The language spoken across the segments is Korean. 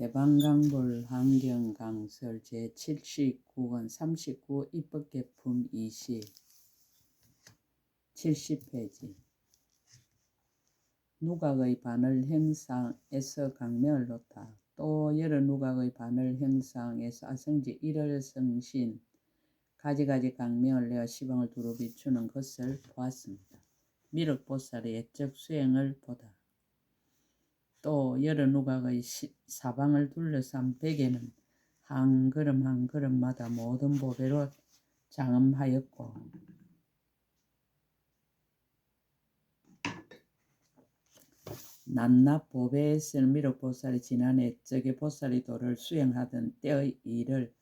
대방강불 환경강설 제79권 39 입법개품 20 70페이지 누각의 반을 행상에서 강명을 놓다. 또 여러 누각의 반을 행상에서 아성지 1월 성신 가지가지 강명을 내어 시방을 두루 비추는 것을 보았습니다. 미륵보살의 예적 수행을 보다. 또 여러 누각의 사방을 둘러싼 벽에는 한 걸음 한 걸음마다 모든 보배로 장엄하였고 낱낱 보배에서는 미륵보살이 지난 애적의 보살의 도를 수행하던 때의 일을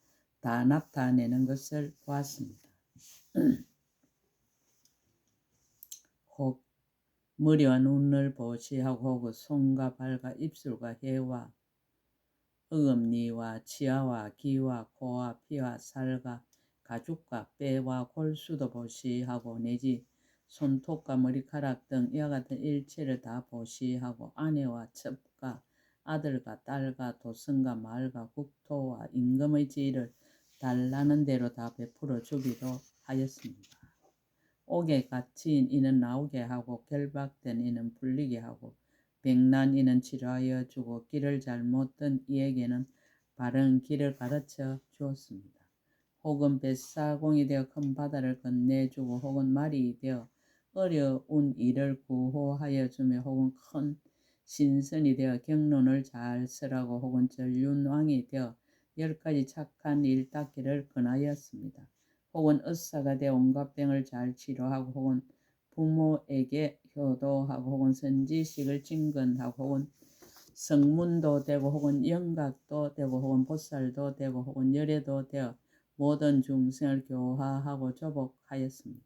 다 나타내는 것을 보았습니다. 혹 머리와 눈을 보시하고 혹 손과 발과 입술과 혀와 어금니와 치아와 귀와 코와 피와 살과 가죽과 뼈와 골수도 보시하고 내지 손톱과 머리카락 등 이와 같은 일체를 다 보시하고 아내와 첩과 아들과 딸과 도성과 마을과 국토와 임금의 지위를 달라는 대로 다 베풀어 주기도 하였습니다. 옥에 갇힌 이는 나오게 하고 결박된 이는 풀리게 하고 백난 이는 치료하여 주고 길을 잘못 든 이에게는 바른 길을 가르쳐 주었습니다. 혹은 뱃사공이 되어 큰 바다를 건네주고 혹은 말이 되어 어려운 일을 구호하여 주며 혹은 큰 신선이 되어 경론을 잘 쓰라고 혹은 전륜왕이 되어 10가지 착한 일 닦기를 권하였습니다. 혹은 의사가 되어 온갖 병을 잘 치료하고 혹은 부모에게 효도하고 혹은 선지식을 증언하고 혹은 성문도 되고 혹은 영각도 되고 혹은 보살도 되고 혹은 열애도 되어 모든 중생을 교화하고 조복하였습니다.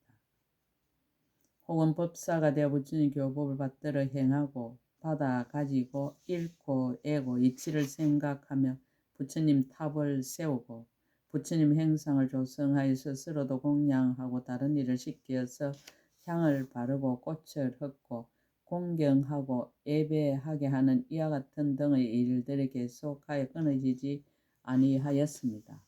혹은 법사가 되어 부처님 교법을 받들어 행하고 받아 가지고 잃고 애고 이치를 생각하며 부처님 탑을 세우고 부처님 행상을 조성하여 스스로도 공양하고 다른 일을 시켜서 향을 바르고 꽃을 흙고 공경하고 예배하게 하는 이와 같은 등의 일들이 계속하여 끊어지지 아니하였습니다.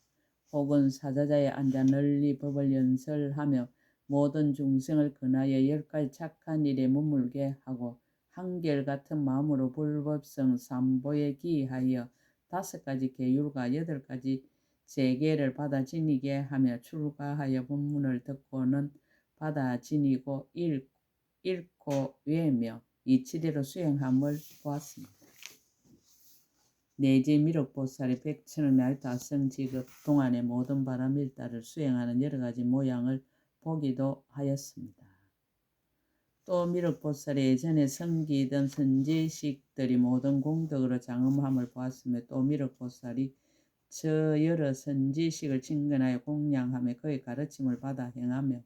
혹은 사자자에 앉아 널리 법을 연설하며 모든 중생을 근하여 10가지 착한 일에 머물게 하고 한결같은 마음으로 불법성 삼보에 기하여 5가지 계율과 8가지 세계를 받아 지니게 하며 출가하여 법문을 듣고는 받아 지니고 읽고 외며 이치대로 수행함을 보았습니다. 내지 미륵보살이 백천을 멸다성 지급 동안의 모든 바람일다를 수행하는 여러가지 모양을 보기도 하였습니다. 또 미륵보살이 예전에 섬기던 선지식들이 모든 공덕으로 장엄함을 보았으며 또 미륵보살이 저 여러 선지식을 친근하여 공양하며 그의 가르침을 받아 행하며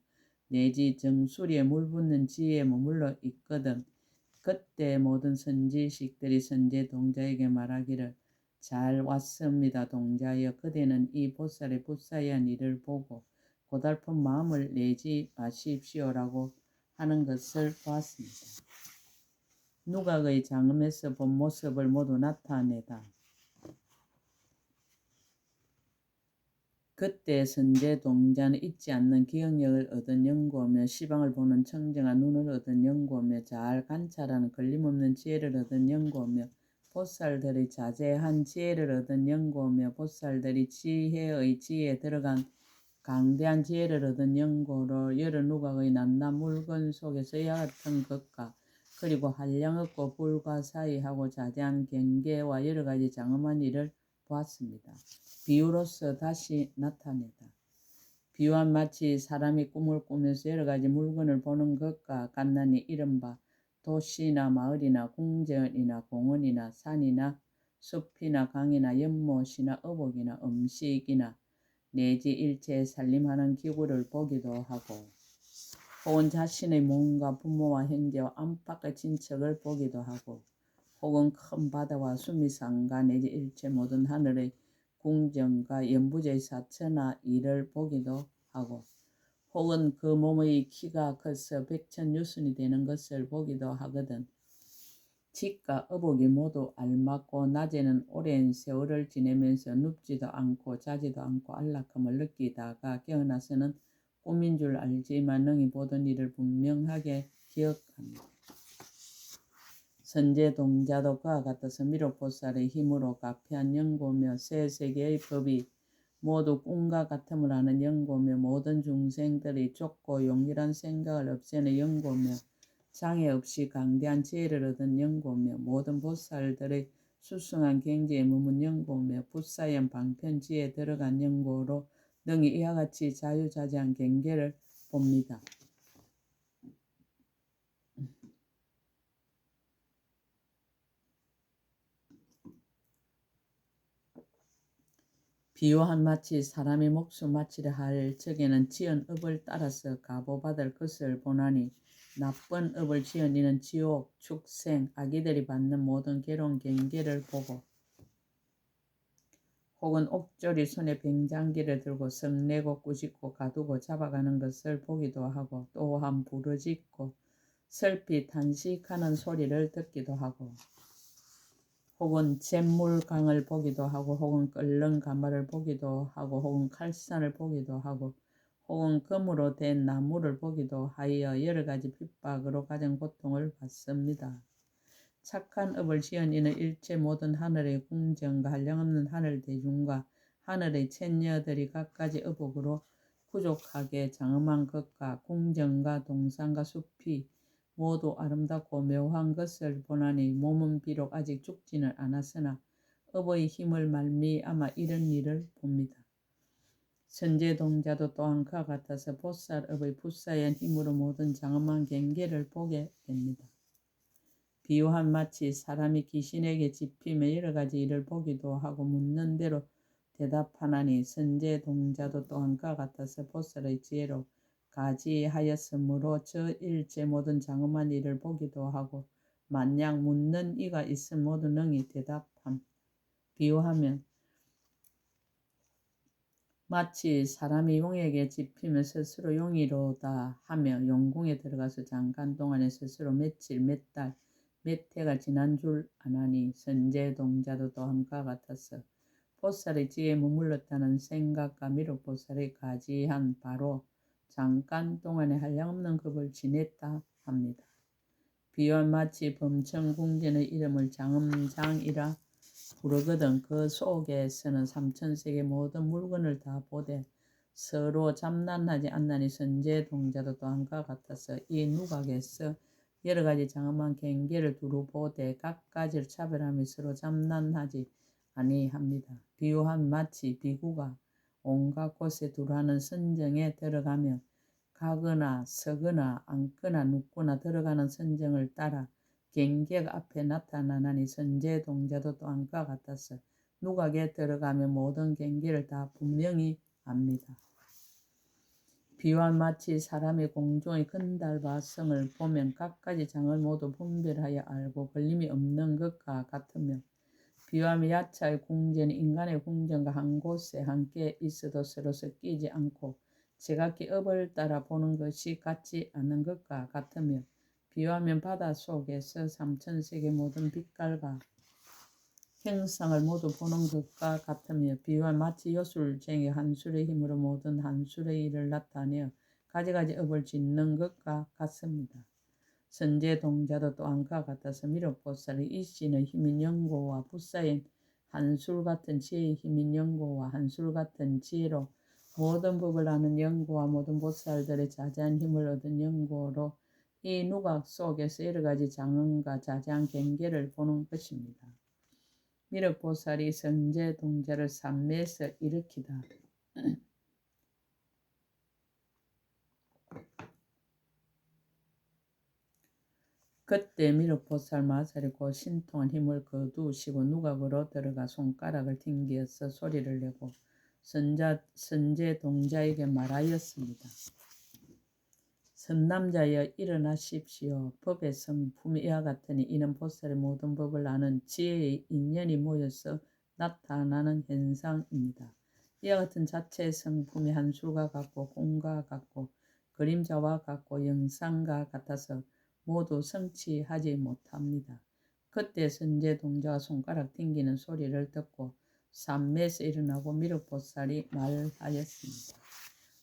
내지 정수리에 물붓는 지혜에 머물러 있거든 그때 모든 선지식들이 선제 동자에게 말하기를 잘 왔습니다 동자여 그대는 이 보살의 붓사이한 일을 보고 고달픈 마음을 내지 마십시오라고 하는 것을 보았습니다. 누각의 장엄에서 본 모습을 모두 나타내다. 그때 선제 동자는 잊지 않는 기억력을 얻은 연구하며 시방을 보는 청정한 눈을 얻은 연구하며 잘 관찰하는 걸림없는 지혜를 얻은 연구하며 보살들의 자제한 지혜를 얻은 연구하며 보살들이 지혜의 지혜에 들어간 강대한 지혜를 얻은 연구로 여러 누각의 낱낱 물건 속에서 이와 같은 것과 그리고 한량 없고 불가사의하고 자제한 경계와 여러가지 장엄한 일을 보았습니다. 비유로서 다시 나타내다. 비유한 마치 사람이 꿈을 꾸면서 여러가지 물건을 보는 것과 같나니 이른바 도시나 마을이나 궁전이나 공원이나 산이나 숲이나 강이나 연못이나 어복이나 음식이나 내지 일체에 살림하는 기구를 보기도 하고 혹은 자신의 몸과 부모와 형제와 안팎의 친척을 보기도 하고 혹은 큰 바다와 수미산과 내지 일체 모든 하늘의 궁전과 연부제의 사천하 일을 보기도 하고 혹은 그 몸의 키가 커서 백천유순이 되는 것을 보기도 하거든 직과 어복이 모두 알맞고 낮에는 오랜 세월을 지내면서 눕지도 않고 자지도 않고 안락함을 느끼다가 깨어나서는 꿈인 줄 알지만 능히 보던 일을 분명하게 기억합니다. 선제동자도 그와 같아서 미륵보살의 힘으로 가피한 연고며 새 세계의 법이 모두 꿈과 같음을 아는 연고며 모든 중생들이 좁고 용이란 생각을 없애는 연고며 장애 없이 강대한 지혜를 얻은 연고며 모든 보살들의 수승한 경지에 머문 연고며 붓사연 방편지에 들어간 연고로 능히 이와 같이 자유자재한 경계를 봅니다. 비유한 마치 사람이 목숨 마치려 할 적에는 지은 업을 따라서 값어받을 것을 보나니 나쁜 업을 지은 이는 지옥, 축생, 아기들이 받는 모든 괴로운 경계를 보고 혹은 옥졸이 손에 뱅장기를 들고 성내고 꾸짖고 가두고 잡아가는 것을 보기도 하고 또한 부르짖고 슬피 탄식하는 소리를 듣기도 하고 혹은 잿물강을 보기도 하고 혹은 끓는 가마를 보기도 하고 혹은 칼산을 보기도 하고 혹은 금으로 된 나무를 보기도 하여 여러 가지 핍박으로 가진 고통을 받습니다. 착한 업을 지은 이는 일체 모든 하늘의 궁정과 한량없는 하늘 대중과 하늘의 천녀들이 갖가지 어복으로 부족하게 장엄한 것과 궁정과 동산과 숲이 모두 아름답고 묘한 것을 보나니 몸은 비록 아직 죽지는 않았으나 업의 힘을 말미암아 이런 일을 봅니다. 선제동자도 또한 그와 같아서 보살업의 붓사연 힘으로 모든 장엄한 경계를 보게 됩니다. 비유한 마치 사람이 귀신에게 집히며 여러 가지 일을 보기도 하고 묻는 대로 대답하나니 선제동자도 또한 그와 같아서 보살의 지혜로 가지하였으므로 저 일체 모든 장엄한 일을 보기도 하고 만약 묻는 이가 있음 모두 능히 대답함. 비유하면 마치 사람이 용에게 집히며 스스로 용이로다 하며 용궁에 들어가서 잠깐 동안에 스스로 며칠 몇 달 몇 해가 지난 줄 아나니 선제동자도 또한 그와 같아서 보살의 지혜에 머물렀다는 생각과 미륵보살의 가지한 바로 잠깐 동안에 한량없는 급을 지냈다 합니다. 비유한 마치 범천궁전의 이름을 장엄장이라 부르거든 그 속에서는 삼천세계 모든 물건을 다 보되 서로 잠난하지 않나니 선제동자도 또한 그와 같아서 이 누각에서 여러 가지 장엄한 경계를 두루 보되 각가지를 차별하며 서로 잠난하지 아니합니다. 비유한 마치 비구가 온갖 곳에 두루하는 선정에 들어가며 가거나 서거나 앉거나 눕거나 들어가는 선정을 따라 경계가 앞에 나타나나니 선제동자도 또한 그와 같아서 누각에 들어가며 모든 경계를 다 분명히 압니다. 비유한 마치 사람이 공중의 건달과 성을 보면 각가지 장을 모두 분별하여 알고 걸림이 없는 것과 같으며 비유하며 야차의 궁전이 인간의 궁전과 한 곳에 함께 있어도 서로 섞이지 않고 제각기 업을 따라 보는 것이 같지 않은 것과 같으며 비유하면 바다 속에서 삼천세계 모든 빛깔과 형상을 모두 보는 것과 같으며 비유한 마치 요술쟁이 한술의 힘으로 모든 한술의 일을 나타내어 가지가지 업을 짓는 것과 같습니다. 선제동자도 또한 그와 같아서 미륵보살의 이신의 힘인 연고와 붓사인 한술 같은 지혜의 힘인 연고와 한술 같은 지혜로 모든 법을 아는 연고와 모든 보살들의 자제한 힘을 얻은 연고로 이 누각 속에서 여러 가지 장엄과 자제한 경계를 보는 것입니다. 미륵보살이 선제동자를 삼매에서 일으키다. 그때 미륵보살 마살이 곧 신통한 힘을 거두시고 누각으로 들어가 손가락을 튕기어서 소리를 내고 선제동자에게 말하였습니다. 선남자여 일어나십시오. 법의 성품이 이와 같으니 이는 보살의 모든 법을 아는 지혜의 인연이 모여서 나타나는 현상입니다. 이와 같은 자체의 성품이 한술과 같고 꿈과 같고 그림자와 같고 영상과 같아서 모두 성취하지 못합니다. 그때 선제 동자가 손가락 튕기는 소리를 듣고 산매에서 일어나고 미륵보살이 말하였습니다.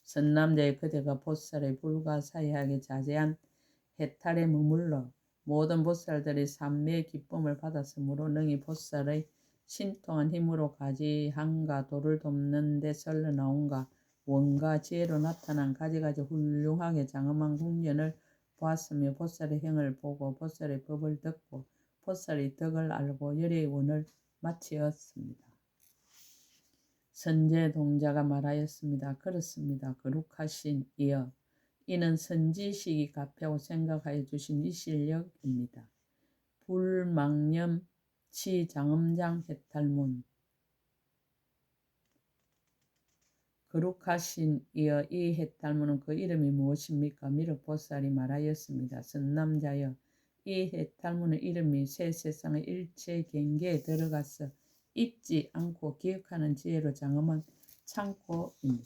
선남자의 그대가 보살의 불가사의하게 자제한 해탈에 머물러 모든 보살들이 산매의 기쁨을 받았으므로 능히 보살의 신통한 힘으로 가지한가 도를 돕는 데 설러 나온가 원가 지혜로 나타난 가지가지 훌륭하게 장엄한 궁전을 보았으며 보살의 행을 보고 보살의 법을 듣고 보살의 덕을 알고 열의 원을 마치었습니다. 선제 동자가 말하였습니다. 그렇습니다. 거룩하신 이여, 이는 선지식이 가펴고 생각하여 주신 이 실력입니다. 불망념 치장엄장 해탈문. 거룩하신 이여, 이 해탈문은 그 이름이 무엇입니까? 미륵보살이 말하였습니다. 선남자여, 이 해탈문의 이름이 새 세상의 일체 경계에 들어가서 잊지 않고 기억하는 지혜로 장엄한 창고입니다.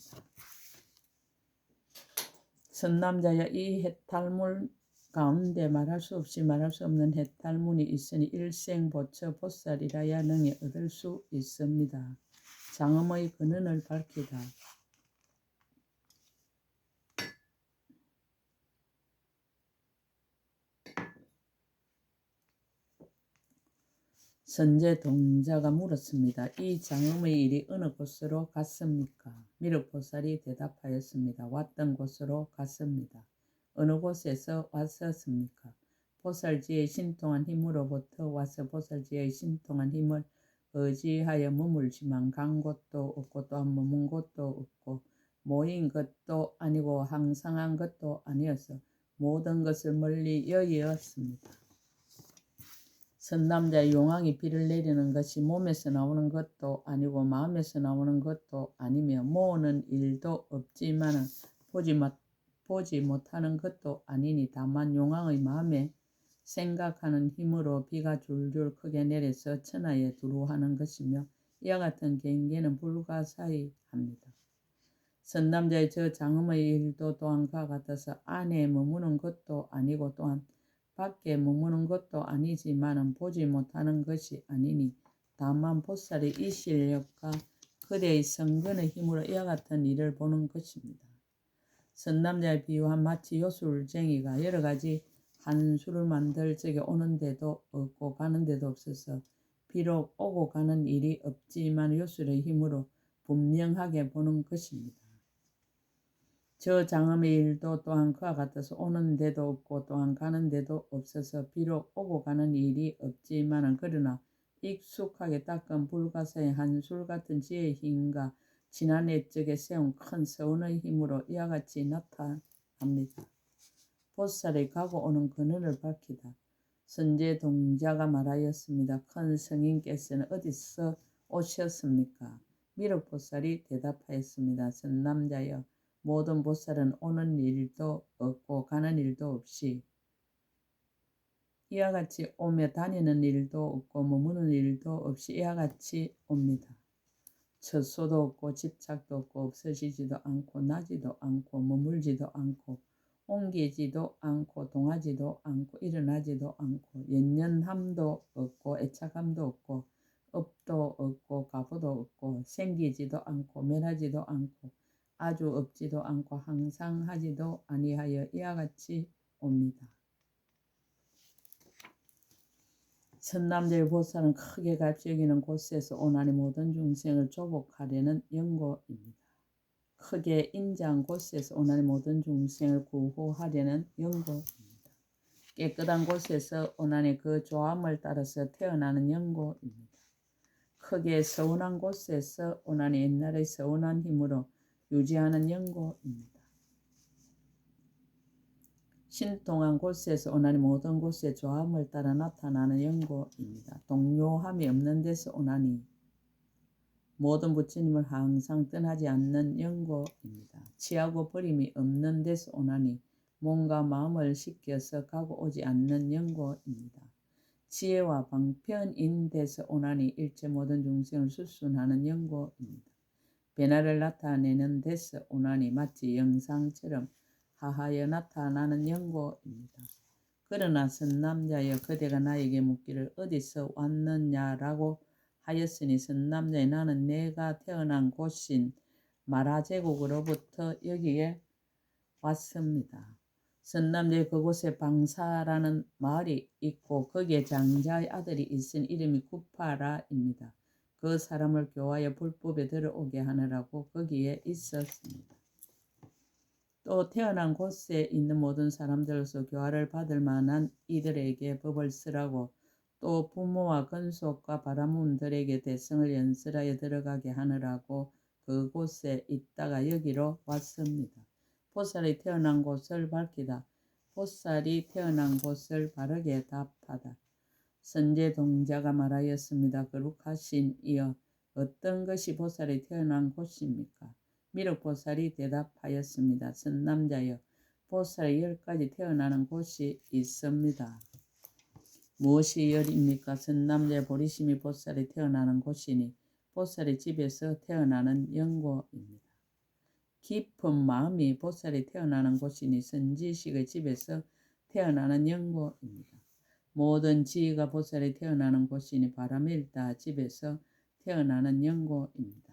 선남자여, 이 해탈문 가운데 말할 수 없이 말할 수 없는 해탈문이 있으니 일생보처 보살이라야 능히 얻을 수 있습니다. 장엄의 근원을 밝히다. 선제 동자가 물었습니다. 이 장엄의 일이 어느 곳으로 갔습니까? 미륵보살이 대답하였습니다. 왔던 곳으로 갔습니다. 어느 곳에서 왔었습니까? 보살지의 신통한 힘으로부터 와서 보살지의 신통한 힘을 의지하여 머물지만 간 곳도 없고 또한 머문 곳도 없고 모인 것도 아니고 항상한 것도 아니어서 모든 것을 멀리 여의었습니다. 선남자의 용왕이 비를 내리는 것이 몸에서 나오는 것도 아니고 마음에서 나오는 것도 아니며 모으는 일도 없지만 보지 못하는 것도 아니니 다만 용왕의 마음에 생각하는 힘으로 비가 줄줄 크게 내려서 천하에 두루하는 것이며 이와 같은 경계는 불가사의합니다. 선남자의 저 장엄의 일도 또한 그와 같아서 안에 머무는 것도 아니고 또한 밖에 머무는 것도 아니지만은 보지 못하는 것이 아니니 다만 보살의 이 실력과 그대의 성근의 힘으로 이와 같은 일을 보는 것입니다. 선남자의 비유한 마치 요술쟁이가 여러 가지 한수를 만들 적에 오는 데도 없고 가는 데도 없어서 비록 오고 가는 일이 없지만 요술의 힘으로 분명하게 보는 것입니다. 저 장엄의 일도 또한 그와 같아서 오는 데도 없고 또한 가는 데도 없어서 비록 오고 가는 일이 없지만은 그러나 익숙하게 닦은 불가사의 한술 같은 지혜의 힘과 지난 옛적에 세운 큰 서운의 힘으로 이와 같이 나타납니다. 보살의 가고 오는 근원을 밝히다. 선제 동자가 말하였습니다. 큰 성인께서는 어디서 오셨습니까? 미륵보살이 대답하였습니다. 선남자여, 모든 보살은 오는 일도 없고 가는 일도 없이 이와 같이 오며 다니는 일도 없고 머무는 일도 없이 이와 같이 옵니다. 처소도 없고 집착도 없고 없어지지도 않고 나지도 않고 머물지도 않고 옮기지도 않고 동하지도 않고 일어나지도 않고 연연함도 없고 애착함도 없고 업도 없고 가부도 없고 생기지도 않고 멸하지도 않고 아주 없지도 않고 항상 하지도 아니하여 이와 같이 옵니다. 선남자의 보살은 크게 갈피 여기는 곳에서 오나니 모든 중생을 조복하려는 연고입니다. 크게 인자한 곳에서 오나니 모든 중생을 구호하려는 연고입니다. 깨끗한 곳에서 오나니 그 조함을 따라서 태어나는 연고입니다. 크게 서운한 곳에서 오나니 옛날의 서운한 힘으로 유지하는 연고입니다. 신통한 곳에서 오나니 모든 곳에 조함을 따라 나타나는 연고입니다. 동요함이 없는 데서 오나니 모든 부처님을 항상 떠나지 않는 연고입니다. 취하고 버림이 없는 데서 오나니 몸과 마음을 씻겨서 가고 오지 않는 연고입니다. 지혜와 방편인 데서 오나니 일체 모든 중생을 수순하는 연고입니다. 변화를 나타내는 데서 오나니 마치 영상처럼 하하여 나타나는 연고입니다. 그러나 선남자여 그대가 나에게 묻기를 어디서 왔느냐라고 하였으니 선남자여 나는 내가 태어난 곳인 마라 제국으로부터 여기에 왔습니다. 선남자여 그곳에 방사라는 마을이 있고 거기에 장자의 아들이 있으니 이름이 구파라입니다. 그 사람을 교화하여 불법에 들어오게 하느라고 거기에 있었습니다. 또 태어난 곳에 있는 모든 사람들로서 교화를 받을 만한 이들에게 법을 쓰라고 또 부모와 건속과 바라문들에게 대성을 연설하여 들어가게 하느라고 그곳에 있다가 여기로 왔습니다. 보살이 태어난 곳을 밝히다. 보살이 태어난 곳을 바르게 답하다. 선제 동자가 말하였습니다. 거룩하신 이여 어떤 것이 보살이 태어난 곳입니까? 미륵보살이 대답하였습니다. 선남자여 보살이 10가지 태어나는 곳이 있습니다. 무엇이 열입니까? 선남자의 보리심이 보살이 태어나는 곳이니 보살의 집에서 태어나는 연고입니다. 깊은 마음이 보살이 태어나는 곳이니 선지식의 집에서 태어나는 연고입니다. 모든 지혜가 보살이 태어나는 곳이니 바라밀다 집에서 태어나는 연고입니다.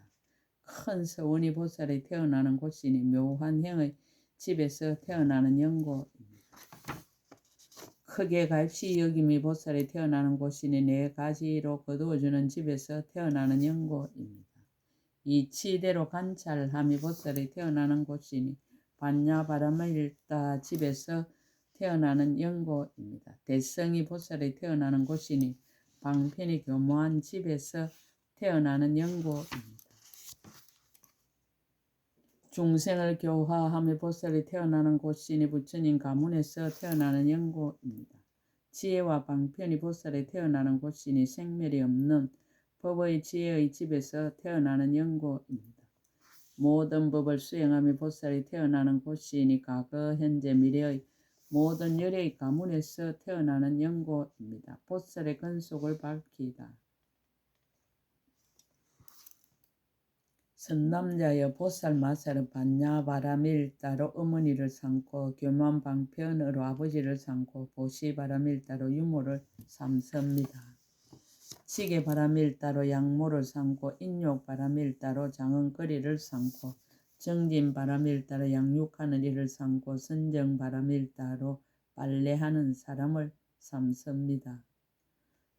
큰 서원이 보살이 태어나는 곳이니 묘한 행의 집에서 태어나는 연고입니다. 크게 갈시 여김이 보살이 태어나는 곳이니 네 가지로 거두어주는 집에서 태어나는 연고입니다. 이 치대로 관찰함이 보살이 태어나는 곳이니 반야바라밀다 집에서 태어나는 연고입니다. 대성이 보살이 태어나는 곳이니 방편이 교모한 집에서 태어나는 연고입니다. 중생을 교화함에 보살이 태어나는 곳이니 부처님 가문에서 태어나는 연고입니다. 지혜와 방편이 보살이 태어나는 곳이니 생멸이 없는 법의 지혜의 집에서 태어나는 연고입니다. 모든 법을 수행함에 보살이 태어나는 곳이니 과거, 현재, 미래의 모든 열의 가문에서 태어나는 연고입니다. 보살의 근속을 밝히다. 선남자여 보살 마살은 반야바라밀다로 어머니를 삼고 교만 방편으로 아버지를 삼고 보시바라밀다로 유모를 삼습니다. 지게바라밀다로 양모를 삼고 인욕바라밀다로 장언거리를 삼고 정진바라밀다로 양육하는 일을 삼고 선정바라밀다로 빨래하는 사람을 삼습니다.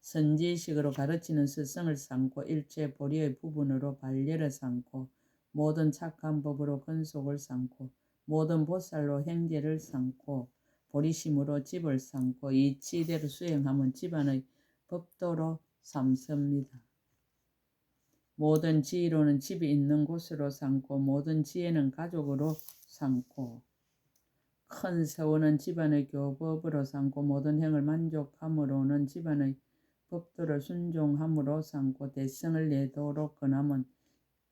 선지식으로 가르치는 스승을 삼고 일체 보리의 부분으로 반례를 삼고 모든 착한 법으로 근속을 삼고 모든 보살로 행제를 삼고 보리심으로 집을 삼고 이 치대로 수행하면 집안의 법도로 삼습니다. 모든 지위로는 집이 있는 곳으로 삼고 모든 지혜는 가족으로 삼고 큰 서원은 집안의 교법으로 삼고 모든 행을 만족함으로는 집안의 법도를 순종함으로 삼고 대성을 내도록 권함은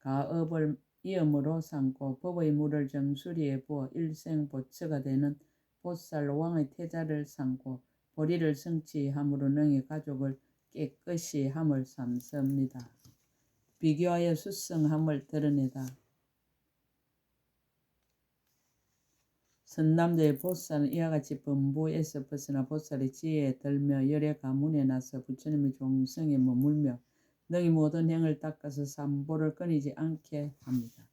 가업을 이음으로 삼고 법의 물을 정수리에 부어 일생보처가 되는 보살 왕의 태자를 삼고 보리를 성취함으로 능히 가족을 깨끗이 함을 삼습니다. 비교하여 수성함을 드러내다. 선남자의 보살은 이와 같이 범부에서 벗어나 보살의 지혜에 들며 열의 가문에 나서 부처님의 종성에 머물며 능히 모든 행을 닦아서 삼보를 끊이지 않게 합니다.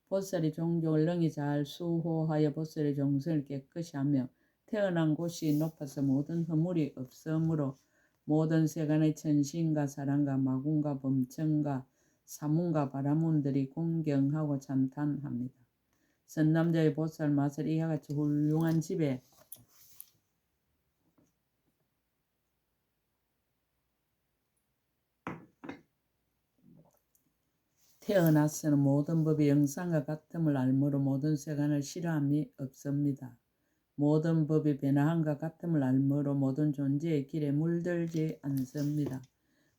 보살이 종종을 능히 잘 수호하여 보살의 종성을 깨끗이 하며 태어난 곳이 높아서 모든 허물이 없으므로 모든 세간의 천신과 사람과 마군과 범천과 사문과 바라문들이 공경하고 찬탄합니다. 선남자의 보살 마살이 이와 같이 훌륭한 집에 태어났으나 모든 법이 영상과 같음을 알므로 모든 세간을 싫어함이 없습니다. 모든 법이 변화함과 같음을 알므로 모든 존재의 길에 물들지 않습니다.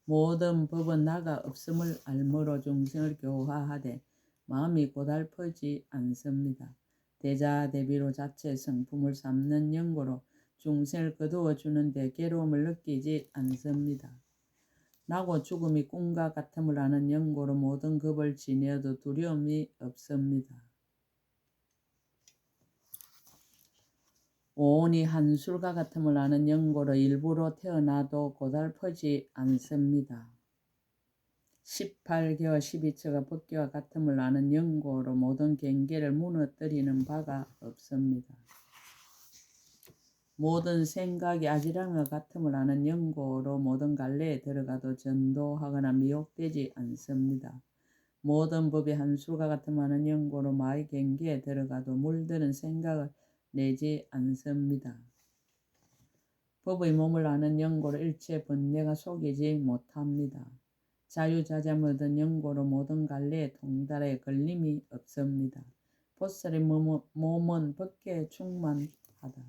모든 법은 나가 없음을 알므로 중생을 교화하되 마음이 고달프지 않습니다. 대자대비로 자체 성품을 삼는 연고로 중생을 거두어 주는데 괴로움을 느끼지 않습니다. 나고 죽음이 꿈과 같음을 아는 연고로 모든 겁을 지내어도 두려움이 없습니다. 오온이 한술과 같음을 아는 연고로 일부러 태어나도 고달프지 않습니다. 18개와 12처가 법계와 같음을 아는 연고로 모든 경계를 무너뜨리는 바가 없습니다. 모든 생각이 아지랑과 같음을 아는 연고로 모든 갈래에 들어가도 전도하거나 미혹되지 않습니다. 모든 법이 한술과 같음을 아는 연고로 마의 경계에 들어가도 물드는 생각을 내지 않습니다. 법의 몸을 아는 연고로 일체 번뇌가 속이지 못합니다. 자유자재함을 얻은 연고로 모든 갈래에 통달해 걸림이 없습니다. 보살의 몸은 법계에 충만하다.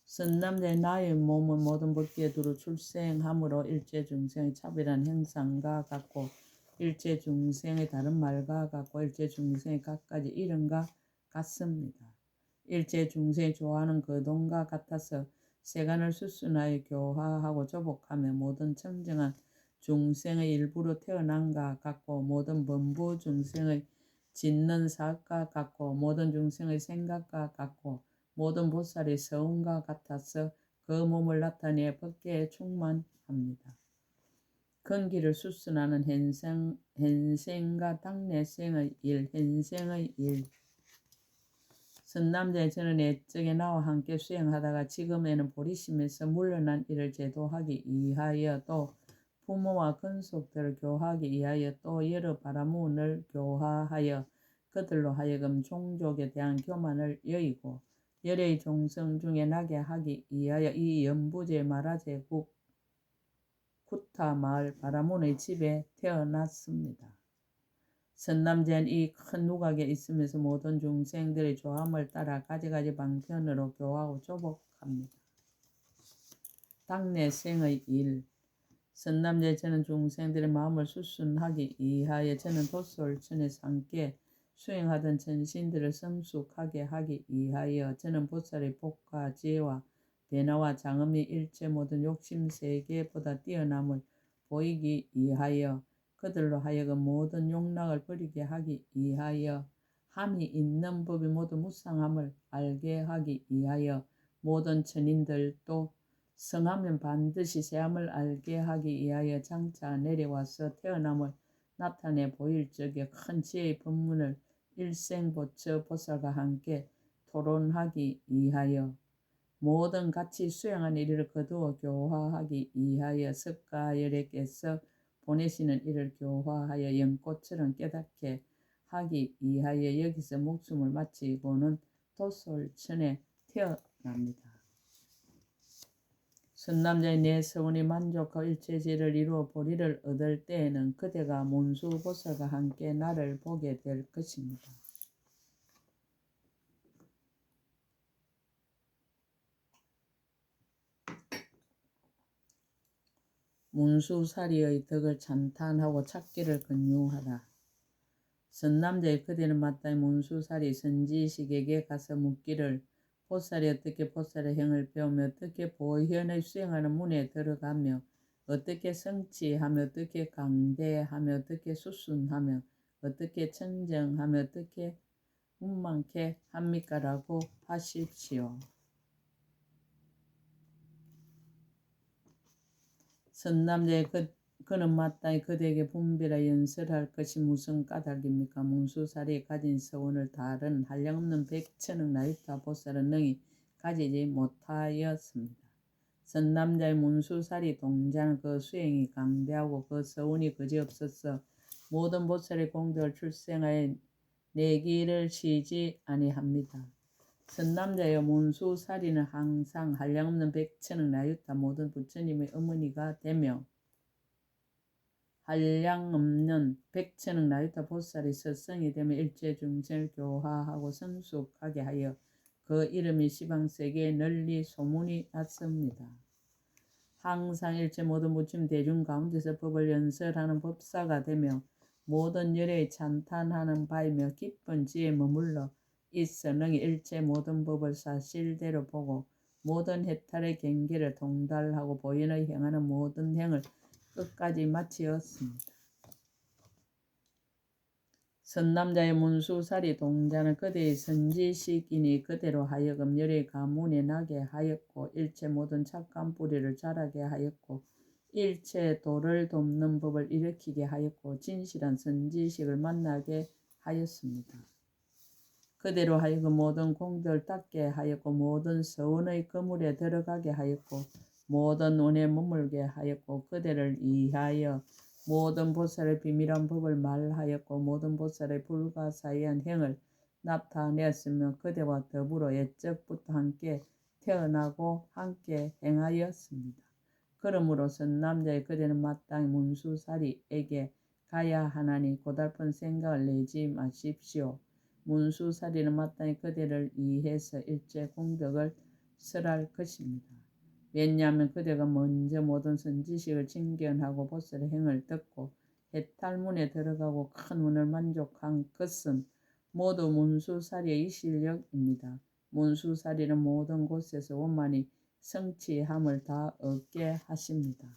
선남자의 나의 몸은 모든 법계에 두루 출생함으로 일체 중생의 차별한 형상과 같고 일체 중생의 다른 말과 같고 일체 중생의 갖가지 이름과 같습니다. 일체 중생이 좋아하는 거동과 같아서 세간을 수순하여 교화하고 조복하며 모든 청정한 중생의 일부로 태어난가 같고 모든 범부 중생의 짓는 사업과 같고 모든 중생의 생각과 같고 모든 보살의 서운과 같아서 그 몸을 나타내 법계에 충만합니다. 근기를 수순하는 현생과 당내생의 일, 현생의 일. 선남자의 저는 옛적에 나와 함께 수행하다가 지금에는 보리심에서 물러난 이를 제도하기 위하여 또 부모와 근속들을 교화하기 위하여 또 여러 바라문을 교화하여 그들로 하여금 종족에 대한 교만을 여의고 열의 종성 중에 나게 하기 위하여 이 연부제 마라제국 구타 마을 바라문의 집에 태어났습니다. 선남자는 이 큰 누각에 있으면서 모든 중생들의 조함을 따라 가지가지 방편으로 교화하고 조복합니다. 당내생의 일. 선남자의 저는 중생들의 마음을 수순하기 위하여 저는 도솔천에서 함께 수행하던 전신들을 성숙하게 하기 위하여 저는 보살의 복과 지혜와 변화와 장엄이 일체 모든 욕심세계보다 뛰어남을 보이기 위하여 그들로 하여금 모든 욕락을 버리게 하기 위하여 함이 있는 법이 모두 무상함을 알게 하기 위하여 모든 천인들도 성하면 반드시 새함을 알게 하기 위하여 장차 내려와서 태어남을 나타내 보일 적에 큰 지혜의 법문을 일생보처 보살과 함께 토론하기 위하여 모든 같이 수행한 이를 거두어 교화하기 위하여 석가열애께서 보내시는 이를 교화하여 연꽃처럼 깨닫게 하기 위하여 여기서 목숨을 마치고는 도솔천에 태어납니다. 선남자의 내 서운이 만족하고 일체제를 이루어 보리를 얻을 때에는 그대가 문수보살과 함께 나를 보게 될 것입니다. 문수사리의 덕을 찬탄하고 찾기를 권유하라. 선남자의 그대는 마땅히 문수사리 선지식에게 가서 묻기를 보살이 어떻게 보살의 행을 배우며 어떻게 보현을 수행하는 문에 들어가며 어떻게 성취하며 어떻게 강대하며 어떻게 수순하며 어떻게 청정하며 어떻게 문망케 합니까? 라고 하십시오. 선남자의 그는 마땅히 그대에게 분별하여 연설할 것이 무슨 까닭입니까? 문수사리에 가진 서원을 다른 한량없는 백천억 나유타 보살은 능히 가지지 못하였습니다. 선남자의 문수사리 동자는 그 수행이 강대하고 그 서원이 그지없어서 모든 보살의 공덕을 출생하여 내기를 쉬지 아니합니다. 선남자여 문수사리는 항상 한량없는 백천억 나유타 모든 부처님의 어머니가 되며 한량없는 백천억 나유타 보살이 서성이 되며 일체 중생을 교화하고 성숙하게 하여 그 이름이 시방세계에 널리 소문이 났습니다. 항상 일체 모든 부처님 대중 가운데서 법을 연설하는 법사가 되며 모든 열애에 찬탄하는 바이며 깊은 지혜에 머물러 있어 능히 일체 모든 법을 사실대로 보고 모든 해탈의 경계를 통달하고 보현의 행하는 모든 행을 끝까지 마치었습니다. 선남자의 문수살이 동자는 그대의 선지식이니 그대로 하여금 열의 가문에 나게 하였고 일체 모든 착한 뿌리를 자라게 하였고 일체 도를 돕는 법을 일으키게 하였고 진실한 선지식을 만나게 하였습니다. 그대로 하여금 모든 공덕을 닦게 하였고 모든 서원의 그물에 들어가게 하였고 모든 운에 머물게 하였고 그대를 위하여 모든 보살의 비밀한 법을 말하였고 모든 보살의 불가사의한 행을 나타내었으며 그대와 더불어 옛적부터 함께 태어나고 함께 행하였습니다. 그러므로 선남자의 그대는 마땅히 문수사리에게 가야 하나니 고달픈 생각을 내지 마십시오. 문수사리는 마땅히 그대를 위해서 일체 공덕을 설할 것입니다. 왜냐하면 그대가 먼저 모든 선지식을 진견하고 보살의 행을 듣고 해탈문에 들어가고 큰 운을 만족한 것은 모두 문수사리의 실력입니다. 문수사리는 모든 곳에서 원만히 성취함을 다 얻게 하십니다.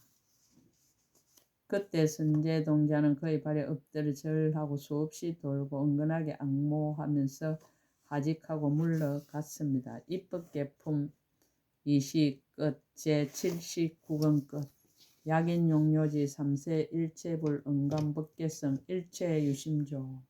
그때 선제동자는 그의 발에 엎드려 절하고 수없이 돌고 은근하게 악모하면서 하직하고 물러갔습니다. 입법계품 20 끝. 제79권 끝. 약인용료지 3세 일체불 은감법계성 일체유심조